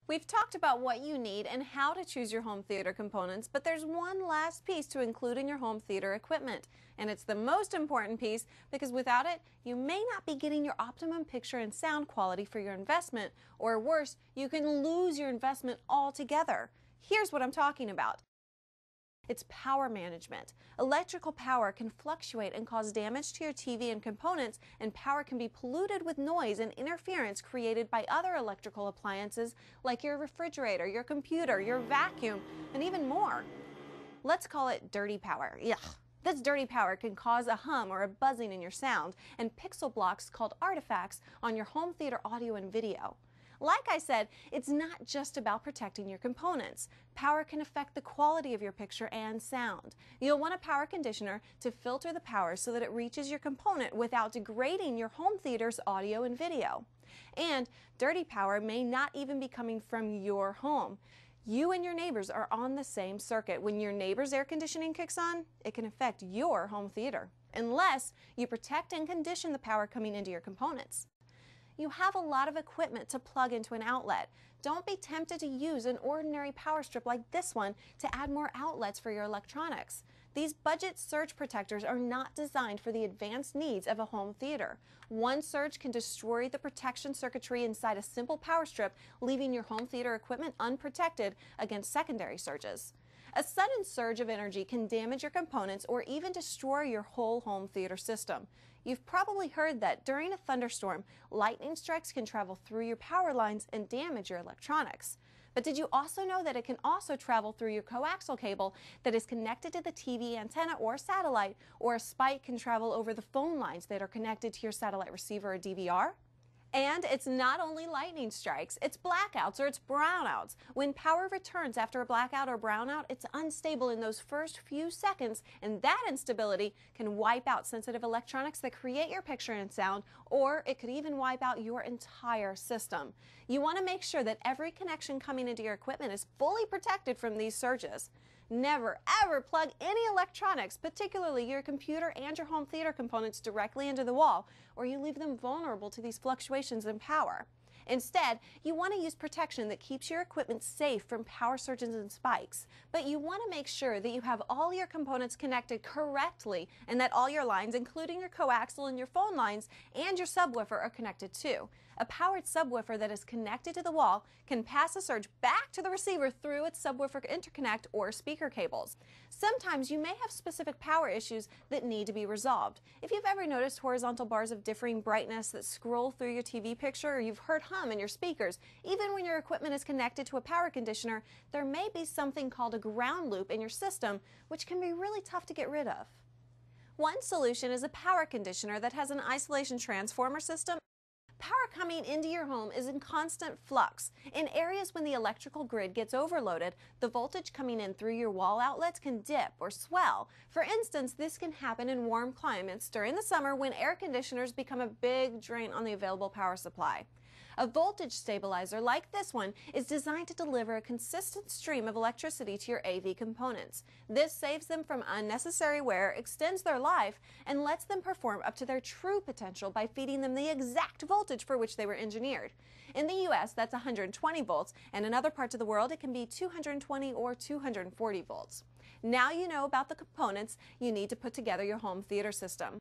We've talked about what you need and how to choose your home theater components, but there's one last piece to include in your home theater equipment. And it's the most important piece because without it, you may not be getting your optimum picture and sound quality for your investment, or worse, you can lose your investment altogether. Here's what I'm talking about. It's power management. Electrical power can fluctuate and cause damage to your TV and components, and power can be polluted with noise and interference created by other electrical appliances like your refrigerator, your computer, your vacuum, and even more. Let's call it dirty power. Yuck. This dirty power can cause a hum or a buzzing in your sound and pixel blocks called artifacts on your home theater audio and video. Like I said, it's not just about protecting your components. Power can affect the quality of your picture and sound. You'll want a power conditioner to filter the power so that it reaches your component without degrading your home theater's audio and video. And dirty power may not even be coming from your home. You and your neighbors are on the same circuit. When your neighbor's air conditioning kicks on, it can affect your home theater, unless you protect and condition the power coming into your components. You have a lot of equipment to plug into an outlet. Don't be tempted to use an ordinary power strip like this one to add more outlets for your electronics. These budget surge protectors are not designed for the advanced needs of a home theater. One surge can destroy the protection circuitry inside a simple power strip, leaving your home theater equipment unprotected against secondary surges. A sudden surge of energy can damage your components or even destroy your whole home theater system. You've probably heard that during a thunderstorm, lightning strikes can travel through your power lines and damage your electronics. But did you also know that it can also travel through your coaxial cable that is connected to the TV antenna or satellite, or a spike can travel over the phone lines that are connected to your satellite receiver or DVR? And it's not only lightning strikes, it's blackouts or it's brownouts. When power returns after a blackout or brownout, it's unstable in those first few seconds, and that instability can wipe out sensitive electronics that create your picture and sound, or it could even wipe out your entire system. You want to make sure that every connection coming into your equipment is fully protected from these surges. Never, ever plug any electronics, particularly your computer and your home theater components, directly into the wall, or you leave them vulnerable to these fluctuations in power. Instead, you want to use protection that keeps your equipment safe from power surges and spikes. But you want to make sure that you have all your components connected correctly and that all your lines, including your coaxial and your phone lines and your subwoofer, are connected too. A powered subwoofer that is connected to the wall can pass a surge back to the receiver through its subwoofer interconnect or speaker cables. Sometimes you may have specific power issues that need to be resolved. If you've ever noticed horizontal bars of differing brightness that scroll through your TV picture, or you've heard hum in your speakers, even when your equipment is connected to a power conditioner, there may be something called a ground loop in your system, which can be really tough to get rid of. One solution is a power conditioner that has an isolation transformer system. Power coming into your home is in constant flux. In areas when the electrical grid gets overloaded, the voltage coming in through your wall outlets can dip or swell. For instance, this can happen in warm climates during the summer when air conditioners become a big drain on the available power supply. A voltage stabilizer like this one is designed to deliver a consistent stream of electricity to your AV components. This saves them from unnecessary wear, extends their life, and lets them perform up to their true potential by feeding them the exact voltage for which they were engineered. In the US, that's 120 volts, and in other parts of the world, it can be 220 or 240 volts. Now you know about the components you need to put together your home theater system.